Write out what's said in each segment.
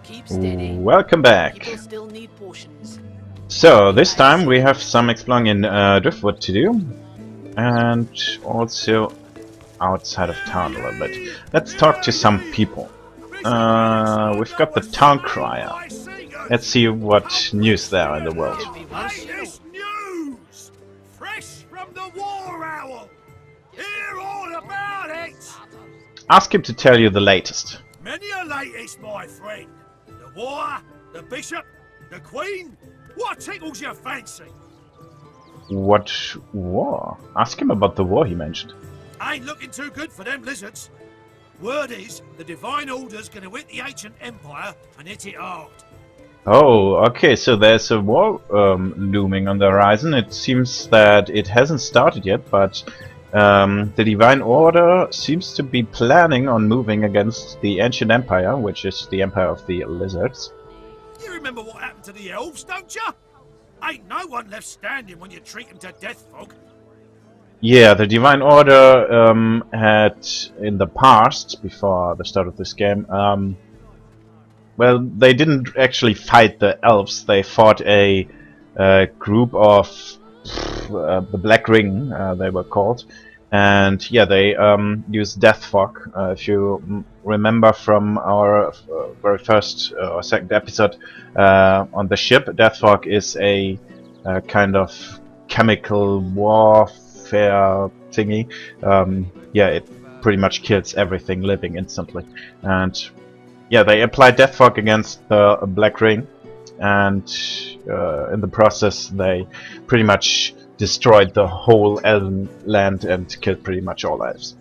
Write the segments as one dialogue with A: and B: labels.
A: Keep steady.
B: Welcome back.
A: People still need potions.
B: So, this time we have some exploring in Driftwood to do. And also outside of town a little bit. Let's talk to some people. We've got the town crier. Let's see what news there are in the world.
C: Latest news! Fresh from the war owl! Hear all about it!
B: Ask him to tell you the latest.
C: Many a latest, my friend. The war, the bishop, the queen. What tickles your fancy?
B: What war? Ask him about the war he mentioned.
C: Ain't looking too good for them lizards. Word is, the Divine Order's gonna hit the ancient empire and hit it hard.
B: Oh, okay, so there's a war looming on the horizon. It seems that it hasn't started yet, but the Divine Order seems to be planning on moving against the Ancient Empire, which is the Empire of the Lizards.
C: You remember what happened to the elves, don't ya? Ain't no one left standing when you treat them to death, Fog.
B: Yeah, the Divine Order had, in the past, before the start of this game, well, they didn't actually fight the elves. They fought a group of the Black Ring, they were called, and yeah, they used Death Fog. If you remember from our very first or second episode on the ship, Death Fog is a kind of chemical warfare thingy. Yeah, it pretty much kills everything living instantly, and yeah, they applied Death Fog against the Black Ring, and in the process they pretty much destroyed the whole elven land and killed pretty much all elves.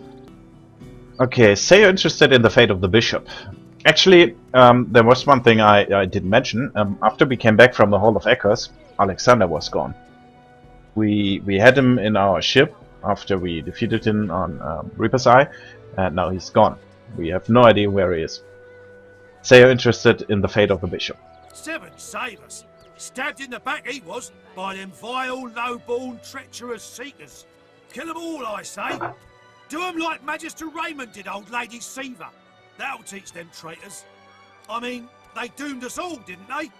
B: Okay, say you're interested in the fate of the bishop. Actually, there was one thing I didn't mention. After we came back from the Hall of Echoes, Alexander was gone. We had him in our ship after we defeated him on Reaper's Eye, and now he's gone. We have no idea where he is. Say you're interested in the fate of the bishop.
C: Seven save us. Stabbed in the back he was, by them vile, low-born, treacherous seekers. Kill them all, I say. Do them like Magister Raymond did old Lady Seaver. That'll teach them traitors. I mean, they doomed us all, didn't they?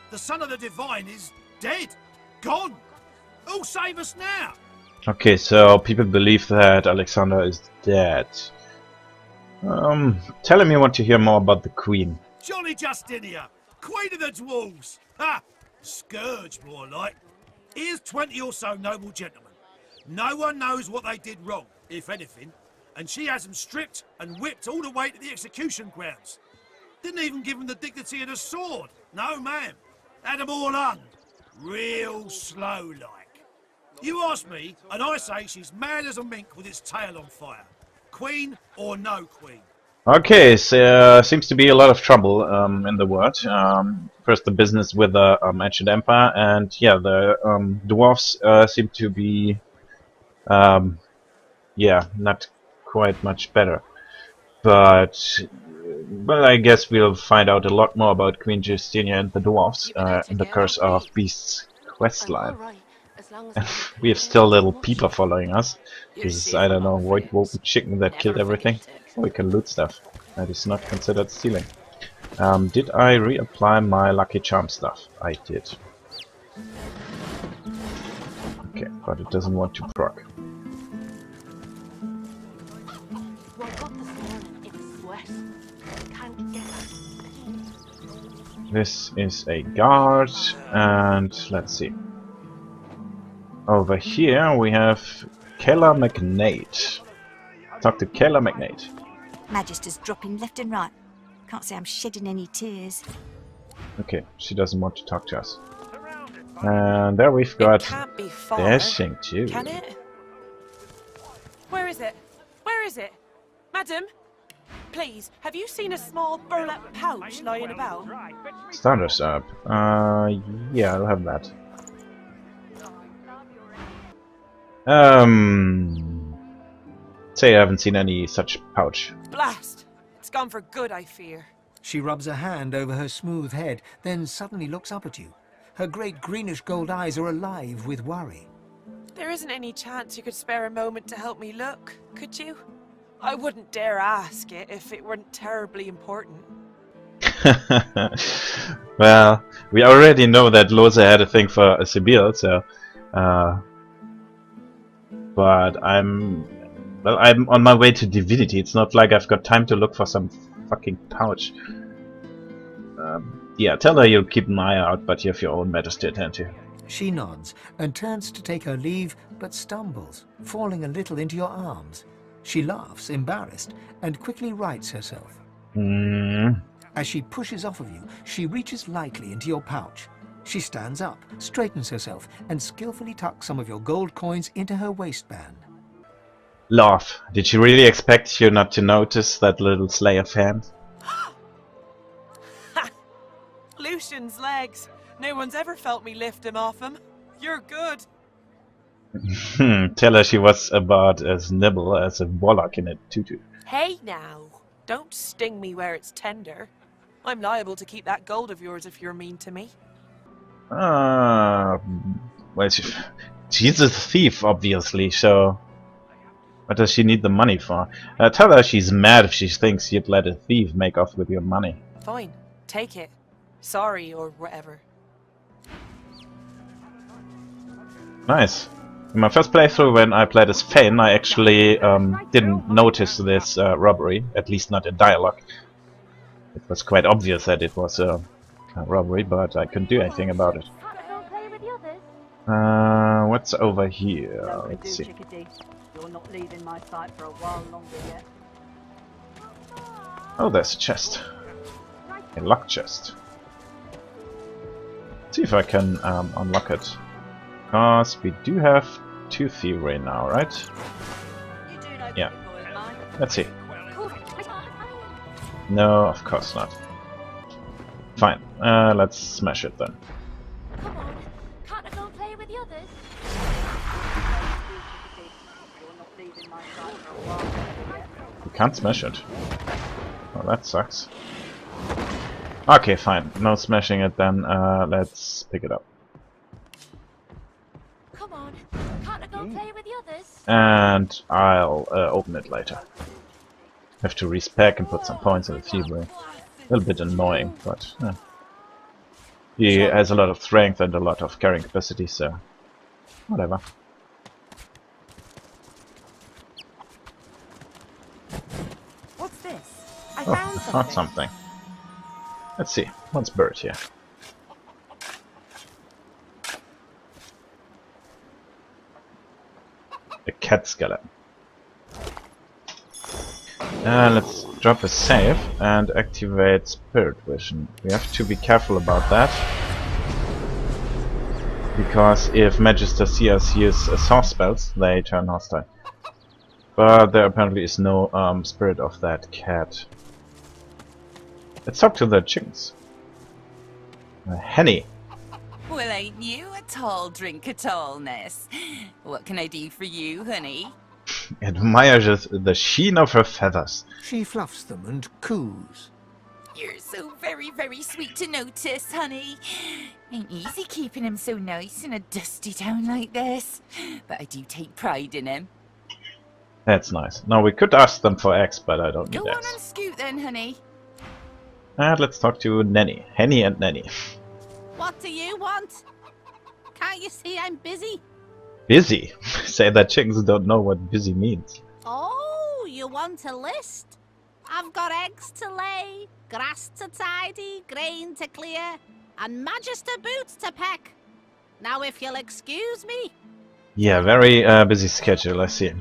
C: The son of the Divine is dead. Gone. Who'll save us now?
B: Okay, so people believe that Alexander is dead. Tell him you want to hear more about the Queen.
C: Jolly Justinia, Queen of the Dwarves. Ha! Scourge, more like. Here's 20 or so noble gentlemen. No one knows what they did wrong, if anything, and she has them stripped and whipped all the way to the execution grounds. Didn't even give them the dignity of the sword. No, ma'am. Had them all hung. Real slow-like. You ask me, and I say she's mad as a mink with its tail on fire. Queen or no queen?
B: Okay, so seems to be a lot of trouble in the world. First the business with the Ancient Empire, and yeah, the dwarves seem to be yeah, not quite much better. But well, I guess we'll find out a lot more about Queen Justinia and the dwarves in the Curse of Beasts questline. We have still little Peeper following us. This is, I don't know, white wolf chicken that killed everything. Oh, we can loot stuff. That is not considered stealing. Did I reapply my Lucky Charm stuff? I did. Okay, but it doesn't want to proc. This is a guard, and let's see. Over here we have Kayla McNate. Talk to Kayla McNate.
D: Magister's dropping left and right. Can't say I'm shedding any tears.
B: Okay, she doesn't want to talk to us. And there we've got
E: It can't be far,
B: Dashing too.
E: can it? Where is it? Where is it? Madam? Please, have you seen a small burlap pouch lying about?
B: Starters up. Yeah, I'll have that. Say I haven't seen any such pouch.
E: Blast! It's gone for good, I fear.
F: She rubs a hand over her smooth head, then suddenly looks up at you. Her great greenish gold eyes are alive with worry.
E: There isn't any chance you could spare a moment to help me look, could you? I wouldn't dare ask it if it weren't terribly important.
B: Well, we already know that Lohse had a thing for Sibyl, so... but I'm on my way to Divinity. It's not like I've got time to look for some fucking pouch. Yeah, tell her you'll keep an eye out, but you have your own matters to attend to.
F: She nods and turns to take her leave, but stumbles, falling a little into your arms. She laughs, embarrassed, and quickly rights herself. As she pushes off of you, she reaches lightly into your pouch. She stands up, straightens herself, and skillfully tucks some of your gold coins into her waistband.
B: Laugh. Did she really expect you not to notice that little sleigh of hands?
E: Lucian's legs. No one's ever felt me lift him off him. You're good.
B: Tell her she was about as nimble as a warlock in a tutu.
E: Hey now, don't sting me where it's tender. I'm liable to keep that gold of yours if you're mean to me.
B: Well, she's a thief, obviously, so... What does she need the money for? Tell her she's mad if she thinks you'd let a thief make off with your money.
E: Fine, take it. Sorry, or whatever.
B: Nice. In my first playthrough, when I played as Fane, I actually didn't notice this robbery, at least not in dialogue. It was quite obvious that it was a robbery, but I couldn't do anything about it. What's over here? Let's see.
A: You're not leaving my sight for a while longer yet.
B: Oh, there's a chest. A lock chest. Let's see if I can unlock it. Because we do have 2 thievery now, right?
A: You do know
B: Yeah.
A: pretty boy of mine.
B: Let's see. No, of course not. Fine. Let's smash it then.
G: Come on, can't I go and play with the others?
A: You're not leaving my sight for a while longer yet.
B: You can't smash it. Oh, that sucks. Okay, fine. No smashing it then. Let's pick it up.
G: Come on, can't I go and play with the others?
B: And I'll open it later. Have to respec and put some points in the thievery. A little bit annoying, but he has a lot of strength and a lot of carrying capacity, so whatever.
E: What's this? I
B: Oh,
E: found
B: found something. Let's see. What's buried here? A cat skeleton. Let's drop a save and activate Spirit Vision. We have to be careful about that, because if magisters see us use source spells, they turn hostile. But there apparently is no spirit of that cat. Let's talk to the chickens. Henny.
H: Well, ain't you a tall drink of tallness? What can I do for you, honey?
B: Admires the sheen of her feathers.
F: She fluffs them and coos.
H: You're so very, very sweet to notice, honey. Ain't easy keeping him so nice in a dusty town like this. But I do take pride in him.
B: That's nice. Now we could ask them for eggs, but I don't need
H: Go on
B: eggs.
H: and scoot then, honey.
B: And let's talk to Nanny. Henny and Nanny.
G: What do you want? Can't you see I'm busy?
B: Busy? Say that chickens don't know what busy means.
G: Oh, you want a list? I've got eggs to lay, grass to tidy, grain to clear, and magister boots to peck. Now if you'll excuse me.
B: Yeah, very busy schedule, I see.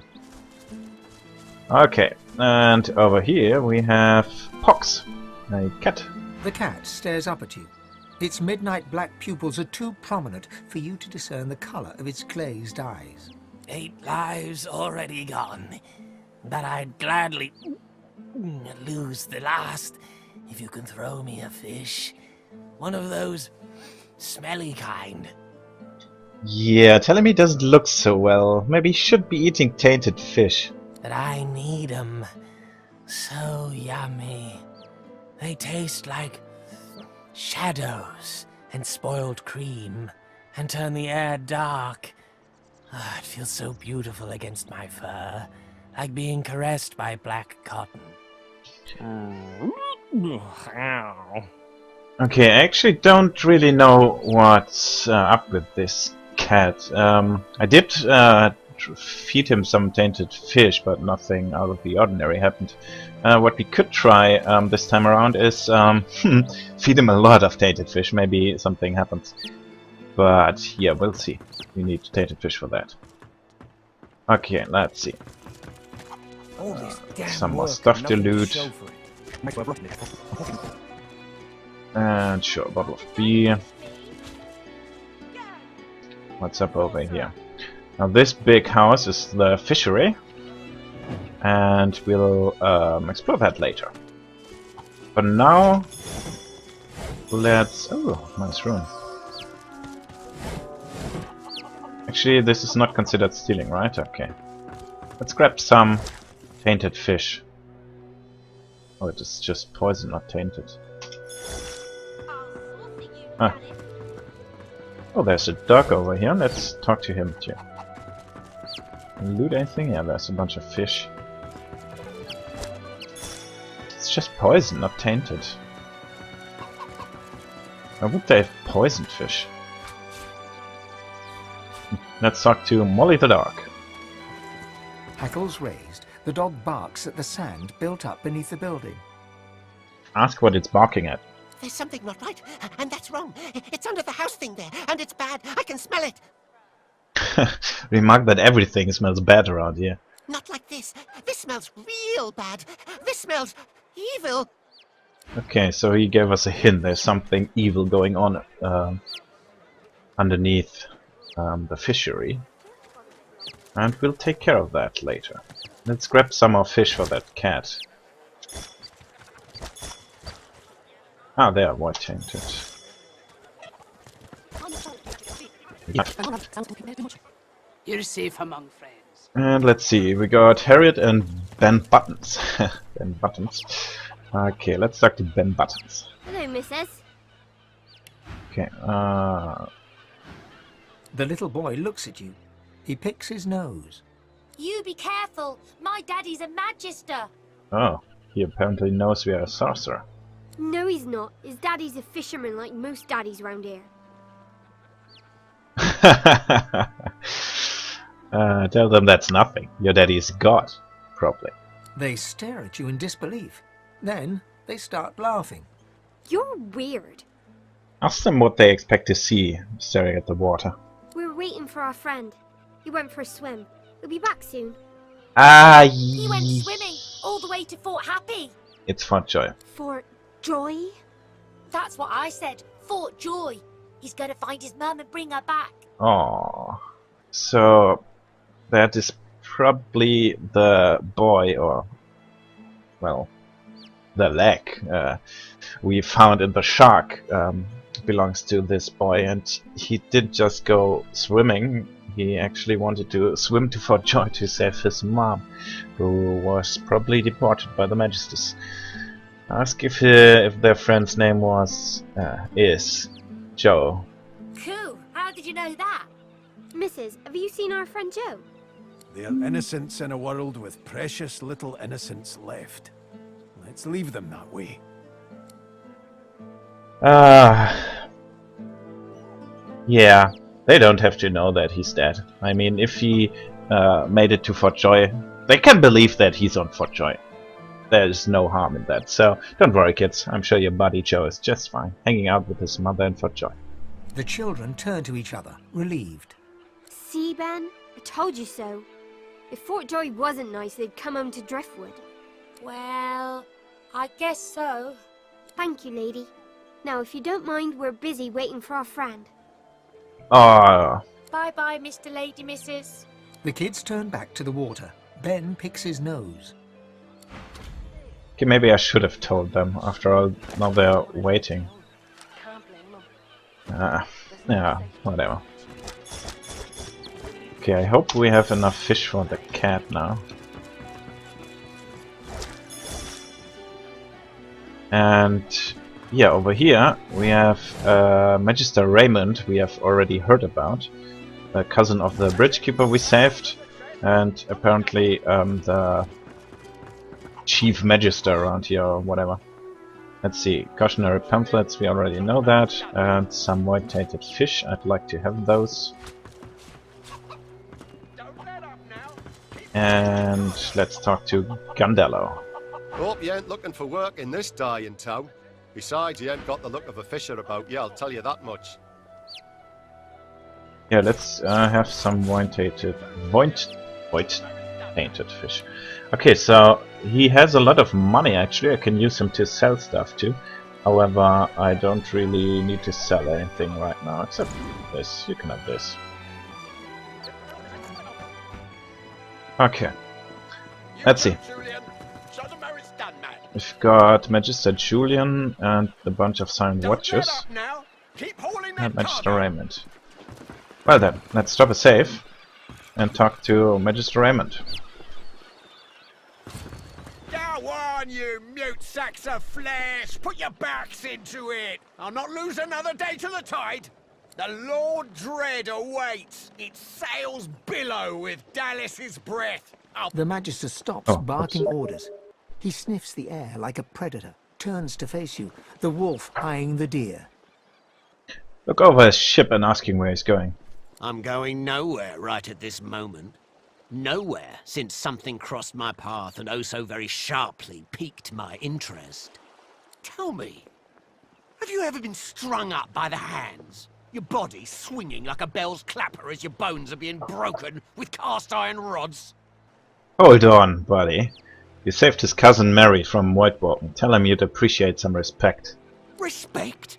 B: Okay, and over here we have Pox, a cat.
F: The cat stares up at you. Its midnight black pupils are too prominent for you to discern the colour of its glazed eyes.
I: 8 lives already gone, but I'd gladly lose the last if you can throw me a fish. One of those smelly kind.
B: Yeah, telling me doesn't look so well. Maybe he should be eating tainted fish.
I: But I need 'em. So yummy. They taste like shadows and spoiled cream, and turn the air dark. Ah, it feels so beautiful against my fur, like being caressed by black cotton. Ow.
B: Okay, I actually don't really know what's up with this cat. I did feed him some tainted fish, but nothing out of the ordinary happened. What we could try this time around is feed him a lot of tainted fish. Maybe something happens. But yeah, we'll see. We need tainted fish for that. Okay, let's see.
I: All this damn
B: Some more
I: work
B: stuff
I: and
B: to
I: nothing
B: loot.
I: show for it. Might as well rotten it.
B: And sure, a bottle of beer. What's up over here? Now this big house is the fishery, and we'll explore that later. But now, let's... oh, nice room. Actually, this is not considered stealing, right? Okay. Let's grab some tainted fish. Oh, it is just poison, not tainted. Ah. Oh, there's a dog over here. Let's talk to him too. Loot anything? Yeah, there's a bunch of fish. It's just poison, not tainted. Why would they have poisoned fish? Let's talk to Molly the dog.
F: Hackles raised, the dog barks at the sand built up beneath the building.
B: Ask what it's barking at.
J: There's something not right, and that's wrong. It's under the house thing there, and it's bad. I can smell it.
B: Remark that everything smells bad around here.
J: Not like this. This smells real bad. This smells evil.
B: Okay, so he gave us a hint. There's something evil going on underneath the fishery. And we'll take care of that later. Let's grab some more fish for that cat. Ah, they are white tainted.
A: You're safe among friends.
B: And let's see, we got Harriet and Ben Buttons. Ben Buttons. Okay, let's talk to Ben Buttons.
K: Hello, missus.
B: Okay,
F: The little boy looks at you. He picks his nose.
K: You be careful. My daddy's a magister.
B: oh, he apparently knows we are a sorcerer.
K: No, he's not. His daddy's a fisherman like most daddies round here.
B: Tell them that's nothing. Your daddy is God, probably.
F: They stare at you in disbelief. Then they start laughing.
K: You're weird.
B: Ask them what they expect to see staring at the water.
K: We're waiting for our friend. He went for a swim. He'll be back soon.
B: Ah,
K: He went swimming all the way to Fort Happy.
B: It's Fort Joy.
K: Fort Joy?
L: That's what I said. Fort Joy. He's gonna find his mum and bring her back.
B: Oh, so that is probably the boy, or well, the leg we found in the shark belongs to this boy, and he did just go swimming. He actually wanted to swim to Fort Joy to save his mom, who was probably deported by the Magisters. Ask if their friend's name is Joe.
L: Cool. How did you know that?
K: Mrs., have you seen our friend Joe?
C: They're innocents in a world with precious little innocence left. Let's leave them that way.
B: Yeah, they don't have to know that he's dead. I mean, if he made it to Fort Joy, they can believe that he's on Fort Joy. There's no harm in that, so don't worry, kids. I'm sure your buddy Joe is just fine, hanging out with his mother in Fort Joy.
F: The children turn to each other, relieved.
K: See, Ben? I told you so. If Fort Joy wasn't nice, they'd come home to Driftwood.
L: Well, I guess so.
K: Thank you, lady. Now, if you don't mind, we're busy waiting for our friend.
B: Oh,
L: Bye-bye, Mr. Lady Missus.
F: The kids turn back to the water. Ben picks his nose.
B: okay, maybe I should have told them. After all, now they're waiting. Yeah, whatever. Okay, I hope we have enough fish for the cat now. And yeah, over here we have Magister Raymond, we have already heard about. A cousin of the bridge keeper we saved, and apparently the chief magister around here or whatever. Let's see, cautionary pamphlets, we already know that, and some white-tainted fish, I'd like to have those. And let's talk to Gandello.
M: Hope you ain't looking for work in this dying town. Besides, you ain't got the look of a fisher about you, I'll tell you that much.
B: Yeah, let's have some white-tainted fish. Okay, so he has a lot of money actually, I can use him to sell stuff too. However, I don't really need to sell anything right now, except this. You can have this. Okay. Let's see. We've got Magister Julian and a bunch of signed watches. And Magister Raymond. Well then, let's stop a save and talk to Magister Raymond.
N: Go on, you mute sacks of flesh! Put your backs into it! I'll not lose another day to the tide! The Lord Dread awaits! Its sails billow with Dallas's breath!
F: The Magister stops, barking orders. He sniffs the air like a predator, turns to face you, the wolf eyeing the deer.
B: Look over his ship and ask him where he's going.
J: I'm going nowhere right at this moment. Nowhere, since something crossed my path and oh so very sharply piqued my interest. Tell me, have you ever been strung up by the hands? Your body swinging like a bell's clapper as your bones are being broken with cast iron rods?
B: Hold on, buddy. You saved his cousin Mary from Whitewater. Tell him you'd appreciate some respect.
J: Respect?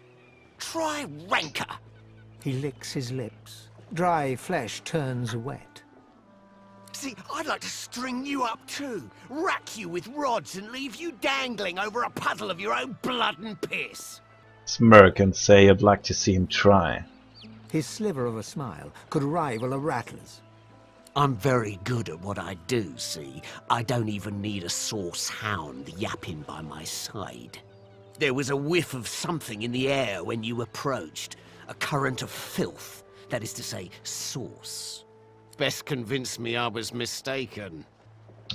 J: Try rancor.
F: He licks his lips. Dry flesh turns wet.
J: See, I'd like to string you up too. Rack you with rods and leave you dangling over a puddle of your own blood and piss.
B: Smirk and say you'd like to see him try.
F: His sliver of a smile could rival a rattler's.
J: I'm very good at what I do, see? I don't even need a sauce hound yapping by my side. There was a whiff of something in the air when you approached. A current of filth. That is to say, sauce. Best convince me I was mistaken.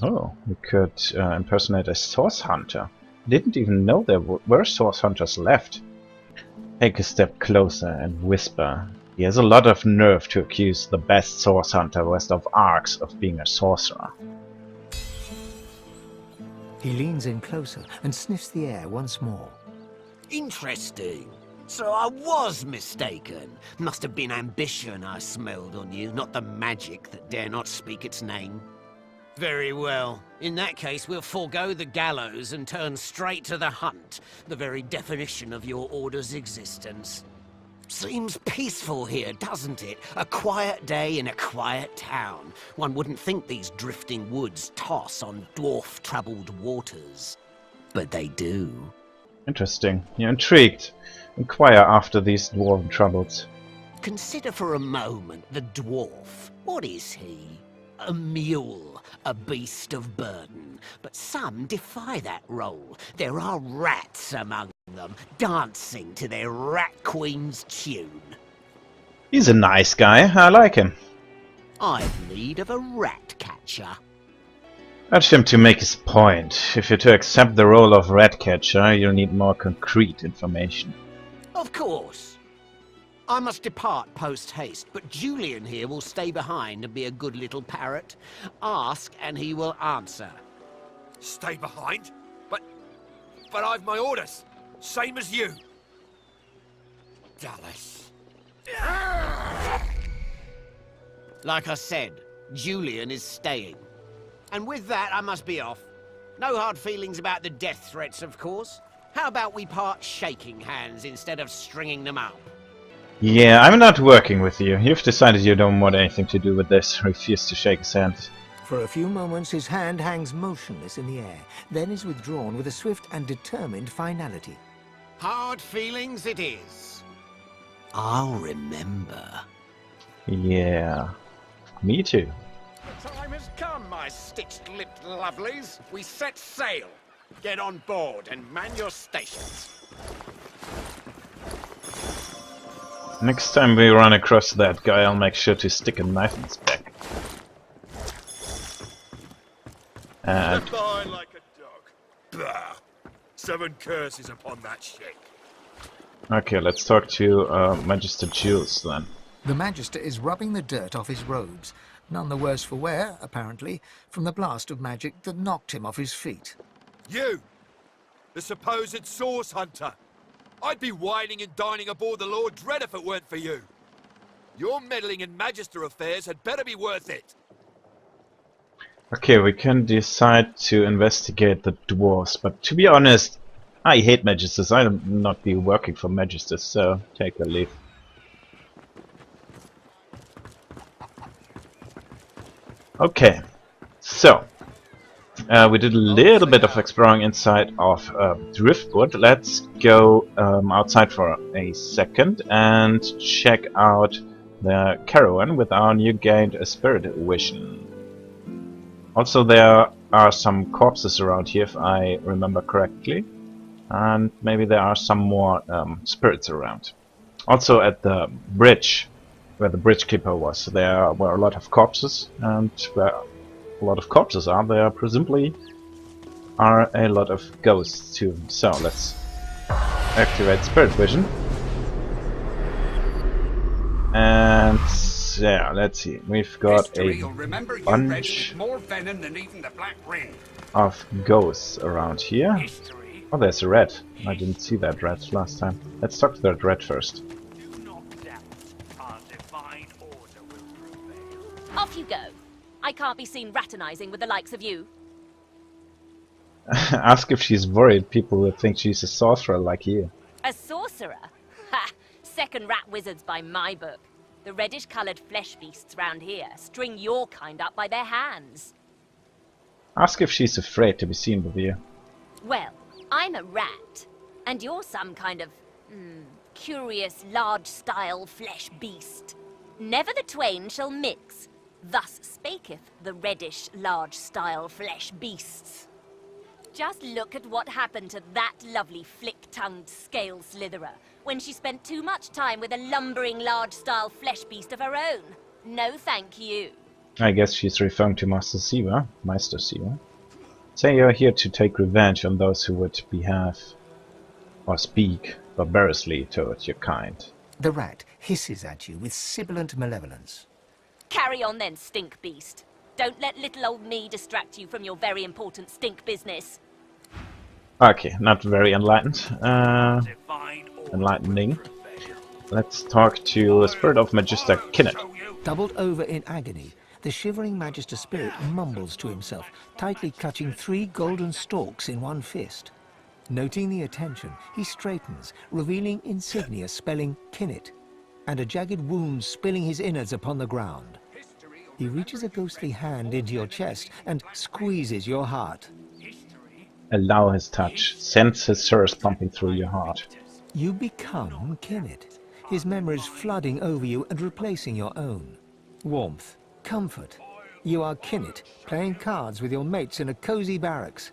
B: Oh, you could impersonate a source hunter. I didn't even know there were source hunters left. Take a step closer and whisper. He has a lot of nerve to accuse the best source hunter west of Arx of being a sorcerer.
F: He leans in closer and sniffs the air once more.
J: Interesting. So I was mistaken. Must have been ambition I smelled on you, not the magic that dare not speak its name. Very well. In that case, we'll forego the gallows and turn straight to the hunt, the very definition of your order's existence. Seems peaceful here, doesn't it? A quiet day in a quiet town. One wouldn't think these drifting woods toss on dwarf-troubled waters. But they do.
B: Interesting. You're intrigued. Inquire after these dwarven troubles.
J: Consider for a moment the dwarf. What is he? A mule, a beast of burden. But some defy that role. There are rats among them, dancing to their rat queen's tune.
B: He's a nice guy. I like him.
J: I've need of a rat catcher.
B: Urge him to make his point. If you're to accept the role of rat catcher, you'll need more concrete information.
J: Of course. I must depart post-haste, but Julian here will stay behind and be a good little parrot. Ask and he will answer.
N: Stay behind? But I've my orders. Same as you. Dallas.
J: Like I said, Julian is staying. And with that, I must be off. No hard feelings about the death threats, of course. How about we part shaking hands instead of stringing them up?
B: Yeah, I'm not working with you. You've decided you don't want anything to do with this. Refuse to shake his hand.
F: For a few moments his hand hangs motionless in the air, then is withdrawn with a swift and determined finality.
J: Hard feelings it is. I'll remember.
B: Yeah. Me too.
N: The time has come, my stitched-lipped lovelies. We set sail. Get on board and man your stations.
B: Next time we run across that guy, I'll make sure to stick a knife in his back. And
N: By like a dog. Blah.
C: 7 curses upon that shit.
B: Okay, let's talk to Magister Jules then.
F: The Magister is rubbing the dirt off his robes, none the worse for wear, apparently, from the blast of magic that knocked him off his feet.
C: You! The supposed source hunter! I'd be whining and dining aboard the Lord Dread if it weren't for you. Your meddling in Magister affairs had better be worth it.
B: Okay, we can decide to investigate the dwarves, but to be honest, I hate Magisters. I'll not be working for Magisters, so take a leave. Okay, so we did a little bit of exploring inside of Driftwood. Let's go outside for a second and check out the caravan with our new gained spirit vision. Also, there are some corpses around here, if I remember correctly, and maybe there are some more spirits around. Also, at the bridge, where the bridge keeper was, there were a lot of corpses, and where a lot of corpses are, there presumably are a lot of ghosts too. So let's activate spirit vision. And yeah, let's see. We've got a bunch of ghosts around here. Oh, there's a red. I didn't see that red last time. Let's talk to that red first.
O: Off you go. I can't be seen raternizing with the likes of you.
B: Ask if she's worried people will think she's a sorcerer like you.
O: A sorcerer? Ha! Second rat wizards by my book. The reddish-coloured flesh beasts round here string your kind up by their hands.
B: Ask if she's afraid to be seen with you.
O: Well, I'm a rat, and you're some kind of, curious large-style flesh beast. Never the twain shall mix. Thus spaketh the reddish large-style flesh beasts. Just look at what happened to that lovely flick-tongued scale slitherer when she spent too much time with a lumbering large-style flesh beast of her own. No thank you.
B: I guess she's referring to Meister Siva. Say you're here to take revenge on those who would behave or speak barbarously towards your kind.
F: The rat hisses at you with sibilant malevolence.
O: Carry on then, stink beast. Don't let little old me distract you from your very important stink business.
B: Okay, not very enlightened. Enlightening. Let's talk to Spirit of Magister Kinnet.
F: Doubled over in agony, the shivering Magister Spirit mumbles to himself, tightly clutching 3 golden stalks in one fist. Noting the attention, he straightens, revealing insignia spelling Kinnet, and a jagged wound spilling his innards upon the ground. He reaches a ghostly hand into your chest and squeezes your heart.
B: Allow his touch. Sense his thirst pumping through your heart.
F: You become Kinnet, his memories flooding over you and replacing your own. Warmth, comfort. You are Kinnet, playing cards with your mates in a cozy barracks.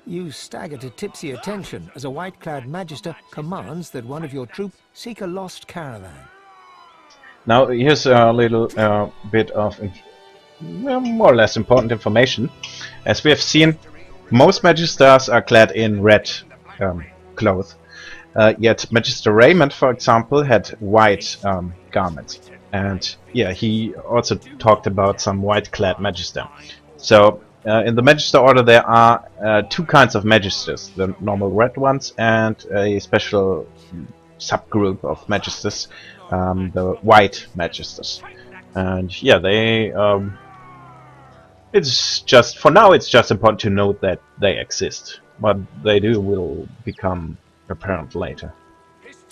F: You stagger to tipsy attention as a white-clad Magister commands that one of your troop seek a lost caravan.
B: Now, here's a little bit of more or less important information. As we have seen, most Magisters are clad in red clothes. Yet Magister Raymond, for example, had white garments. And yeah, he also talked about some white-clad Magister. So, in the Magister Order there are 2 kinds of Magisters. The normal red ones and a special subgroup of Magisters, the white Magisters. And yeah, they... it's just, for now, it's just important to note that they exist. What they do will become apparent later.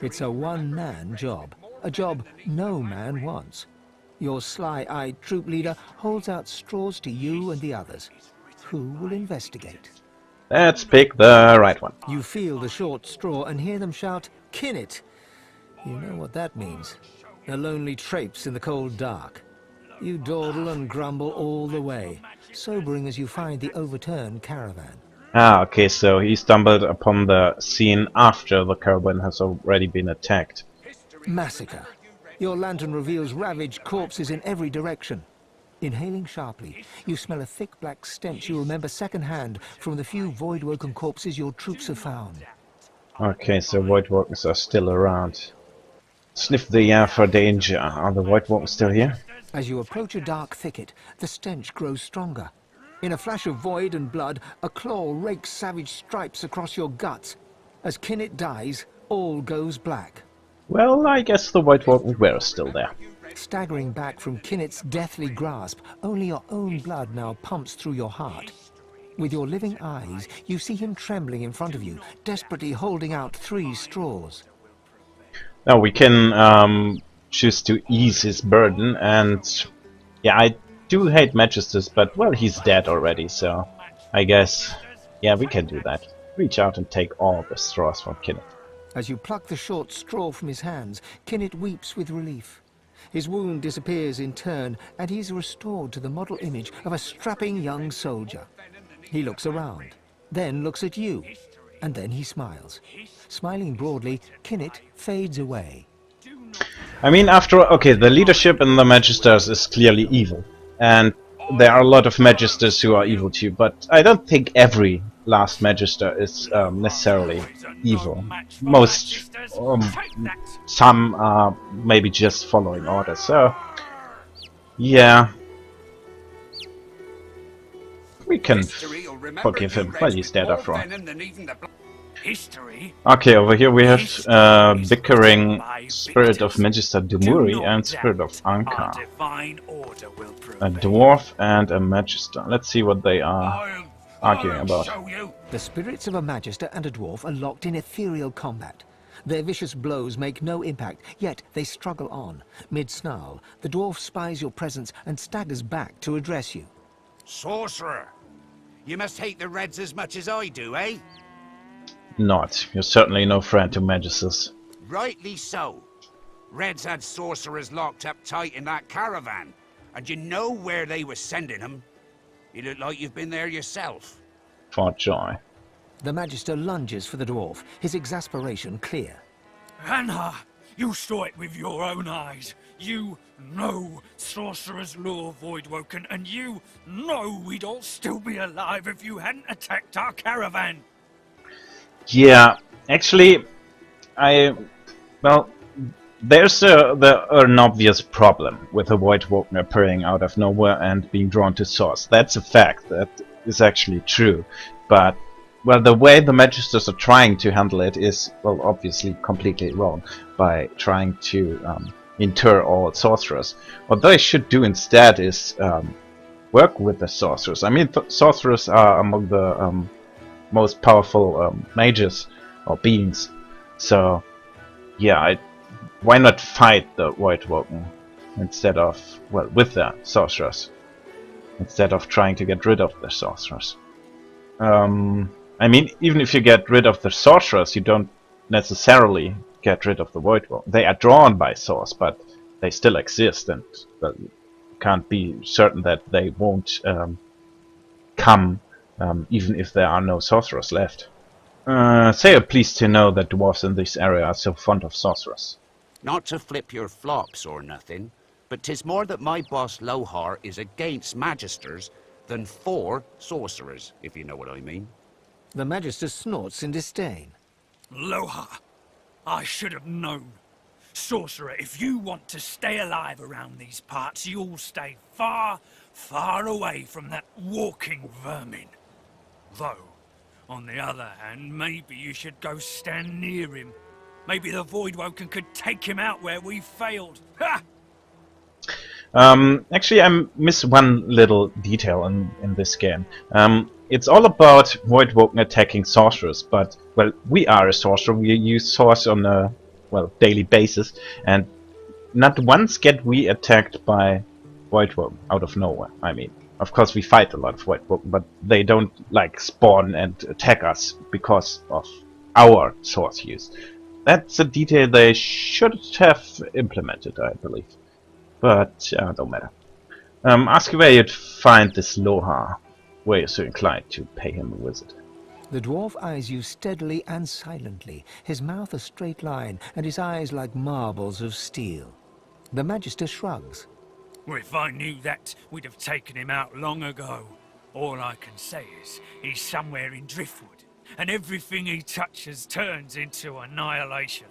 F: It's a one-man job, a job no man wants. Your sly-eyed troop leader holds out straws to you and the others. Who will investigate?
B: Let's pick the right one.
F: You feel the short straw and hear them shout, "Kinnet!" You know what that means. A lonely traipse in the cold dark. You dawdle and grumble all the way, sobering as you find the overturned caravan.
B: Ah, okay, so he stumbled upon the scene after the caravan has already been attacked.
F: Massacre. Your lantern reveals ravaged corpses in every direction. Inhaling sharply, you smell a thick black stench you remember secondhand from the few void-woken corpses your troops have found.
B: Okay, so Void Walkers are still around. Sniff the air for danger. Are the Void Walkers still here?
F: As you approach a dark thicket, the stench grows stronger. In a flash of void and blood, a claw rakes savage stripes across your guts. As Kinnet dies, all goes black.
B: Well, I guess the Void Walkers were still there.
F: Staggering back from Kinnet's deathly grasp, only your own blood now pumps through your heart. With your living eyes, you see him trembling in front of you, desperately holding out 3 straws.
B: Now we can choose to ease his burden, and yeah, I do hate Magisters, but well, he's dead already, so I guess, yeah, we can do that. Reach out and take all the straws from Kinnet.
F: As you pluck the short straw from his hands, Kinnet weeps with relief. His wound disappears in turn, and he's restored to the model image of a strapping young soldier. He looks around, then looks at you, and then he smiles. Smiling broadly, Kinnet fades away.
B: I mean, after all, okay, the leadership in the Magisters is clearly evil, and there are a lot of Magisters who are evil too, but I don't think every last Magister is necessarily evil. Most, some are maybe just following orders, so yeah. We can forgive him. Well, he's dead after all. Okay, over here we have bickering Spirit of Magister Dumuri and Spirit of Ankar. A dwarf and a Magister. Let's see what they are arguing about.
F: The spirits of a Magister and a dwarf are locked in ethereal combat. Their vicious blows make no impact, yet they struggle on. Mid-snarl, the dwarf spies your presence and staggers back to address you.
N: Sorcerer! You must hate the Reds as much as I do, eh?
B: Not. You're certainly no friend to Magisters.
N: Rightly so. Reds had sorcerers locked up tight in that caravan, and you know where they were sending them. You look like you've been there yourself.
B: For joy.
F: The Magister lunges for the dwarf, his exasperation clear.
P: Anna, you saw it with your own eyes. You know sorcerer's lure, Voidwoken, and you know we'd all still be alive if you hadn't attacked our caravan.
B: Yeah, actually, well, there's an obvious problem with a Voidwoken appearing out of nowhere and being drawn to source. That's a fact. That is actually true. But, well, the way the Magisters are trying to handle it is, well, obviously completely wrong by trying to inter all sorcerers. What they should do instead is work with the sorcerers. I mean, sorcerers are among the most powerful mages or beings. So, yeah, why not fight the Voidwoken instead of, well, with the sorcerers, instead of trying to get rid of the sorcerers. I mean, even if you get rid of the sorcerers, you don't necessarily get rid of the Voidwoken. They are drawn by source, but they still exist, and well, you can't be certain that they won't come, even if there are no sorcerers left. Say you're pleased to know that dwarves in this area are so fond of sorcerers.
N: Not to flip your flops or nothing, but 'tis more that my boss Lohse is against Magisters than for sorcerers, if you know what I mean.
F: The Magister snorts in disdain.
P: Lohse, I should have known. Sorcerer, if you want to stay alive around these parts, you'll stay far, far away from that walking vermin. Though, on the other hand, maybe you should go stand near him. Maybe the Voidwoken could take him out where we failed. Ha!
B: Actually, I miss one little detail in this game. It's all about Voidwoken attacking sorcerers, but, well, we are a sorcerer. We use source on a, well, daily basis, and not once get we attacked by Voidwoken out of nowhere. I mean, of course we fight a lot of Voidwoken, but they don't, like, spawn and attack us because of our source use. That's a detail they should have implemented, I believe. But, don't matter. Ask where you'd find this Lohse. Were you so inclined to pay him a visit?
F: The dwarf eyes you steadily and silently, his mouth a straight line, and his eyes like marbles of steel. The Magister shrugs.
P: Well, if I knew that, we'd have taken him out long ago. All I can say is, he's somewhere in Driftwood, and everything he touches turns into annihilation.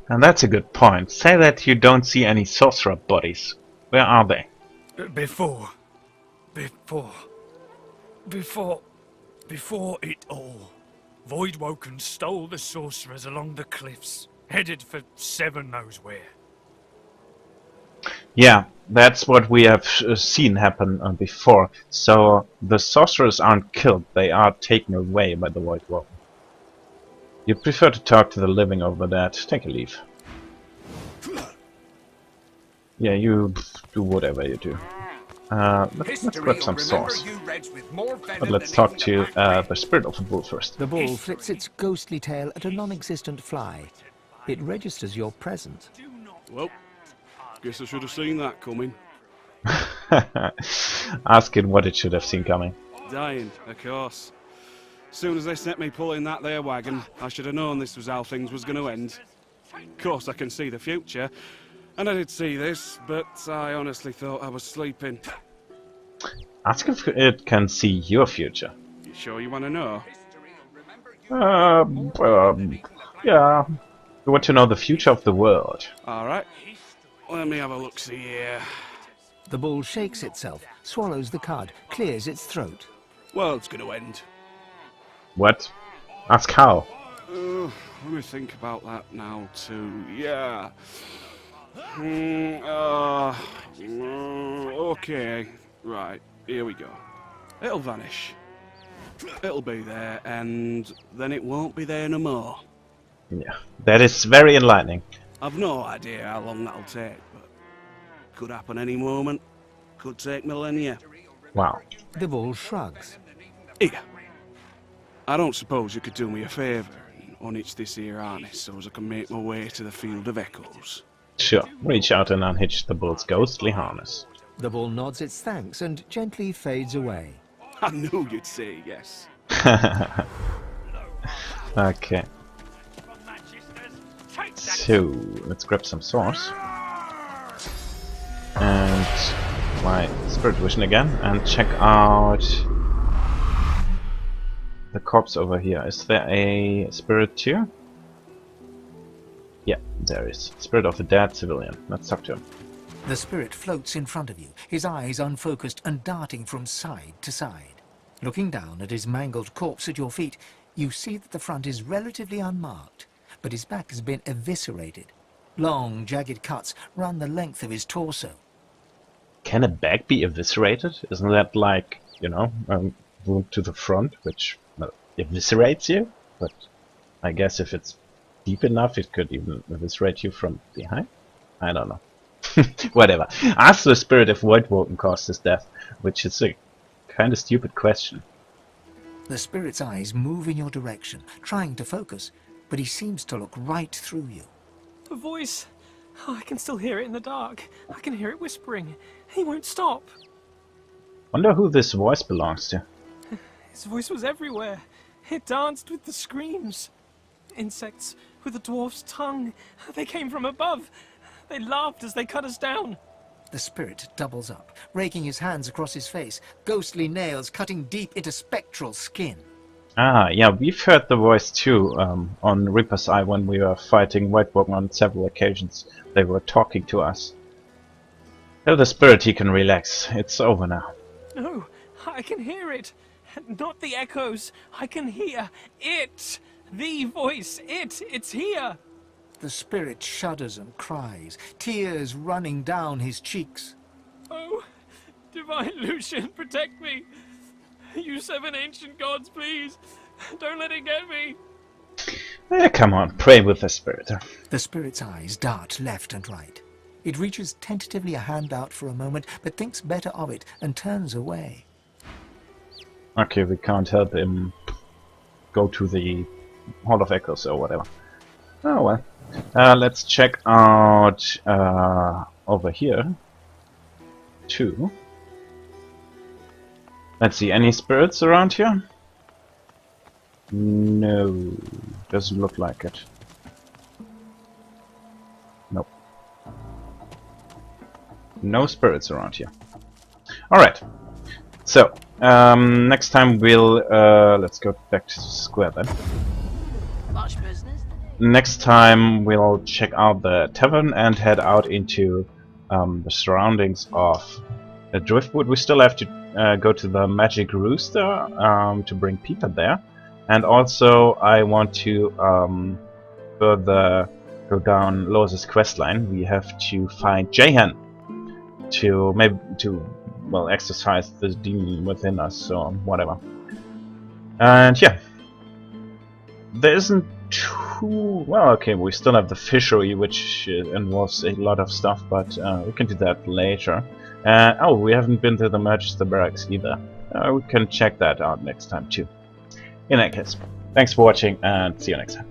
B: And that's a good point. Say that you don't see any sorcerer bodies. Where are they?
P: Before it all, Voidwoken stole the sorcerers along the cliffs, headed for Seven knows where.
B: Yeah, that's what we have seen happen before. So the sorcerers aren't killed, they are taken away by the Voidwoken. You prefer to talk to the living over that. Take a leave. Yeah, you do whatever you do. Let's grab some sauce. But let's talk to the spirit of the bull first.
F: The bull flicks its ghostly tail at a non-existent fly. It registers your presence.
Q: Well, guess I should have seen that coming.
B: Asking what it should have seen coming.
Q: Dying, of course. Soon as they sent me pulling that there wagon, I should have known this was how things was going to end. Of course, I can see the future, and I did see this, but I honestly thought I was sleeping.
B: Ask if it can see your future.
Q: You sure you want to know?
B: Yeah. You want to know the future of the world.
Q: Alright. Let me have a look-see here.
F: The bull shakes itself, swallows the cud, clears its throat.
Q: World's going to end.
B: What? Ask how.
Q: Let me think about that now too. Yeah. Okay. Right. Here we go. It'll vanish. It'll be there, and then it won't be there no more.
B: Yeah, that is very enlightening.
Q: I've no idea how long that'll take, but could happen any moment. Could take millennia.
B: Wow.
F: The bull shrugs.
Q: Here. I don't suppose you could do me a favour and unhitch this here harness so as I can make my way to the Field of Echoes.
B: Sure. Reach out and unhitch the bull's ghostly harness.
F: The bull nods its thanks and gently fades away.
Q: I knew you'd say yes.
B: Okay. So, let's grab some sauce. And my spirit vision again and check out the corpse over here. Is there a spirit too? Yeah, there is. Spirit of a dead civilian. Let's talk to him.
F: The spirit floats in front of you, his eyes unfocused and darting from side to side. Looking down at his mangled corpse at your feet, you see that the front is relatively unmarked, but his back has been eviscerated. Long, jagged cuts run the length of his torso.
B: Can a back be eviscerated? Isn't that like, you know, wound to the front, which eviscerates you? But I guess if it's deep enough, it could even eviscerate you from behind? I don't know. Whatever. Ask the spirit if Voidwoken caused his death, which is a kind of stupid question.
F: The spirit's eyes move in your direction, trying to focus, but he seems to look right through you.
R: A voice. Oh, I can still hear it in the dark. I can hear it whispering. He won't stop.
B: Wonder who this voice belongs to.
R: His voice was everywhere. It danced with the screams. Insects with a dwarf's tongue. They came from above. They laughed as they cut us down.
F: The spirit doubles up, raking his hands across his face, ghostly nails cutting deep into spectral skin.
B: Ah, yeah, we've heard the voice too on Reaper's Eye when we were fighting Voidwoken on several occasions. They were talking to us. Tell the spirit he can relax. It's over now.
R: No, I can hear it. Not the echoes. I can hear it. The voice. It's here.
F: The spirit shudders and cries, tears running down his cheeks.
R: Oh, Divine Lucian, protect me. You seven ancient gods, please. Don't let it get me.
B: Come on, pray with the spirit.
F: The spirit's eyes dart left and right. It reaches tentatively a hand out for a moment, but thinks better of it and turns away.
B: Okay, we can't help him go to the Hall of Echoes or whatever. Oh well. Let's check out over here too. Let's see, any spirits around here? No, doesn't look like it. Nope. No spirits around here. Alright. So, next time we'll... let's go back to the square then.
A: Much business.
B: Next time we'll check out the tavern and head out into the surroundings of Driftwood. We still have to go to the Magic Rooster to bring Peter there. And also I want to further go down Lohse's questline. We have to find Jahan to well, exercise the demon within us or whatever. And yeah, there isn't too well. Okay, we still have the fishery, which involves a lot of stuff, but we can do that later. Oh, we haven't been to the Magister Barracks either. We can check that out next time too. In that case, thanks for watching and see you next time.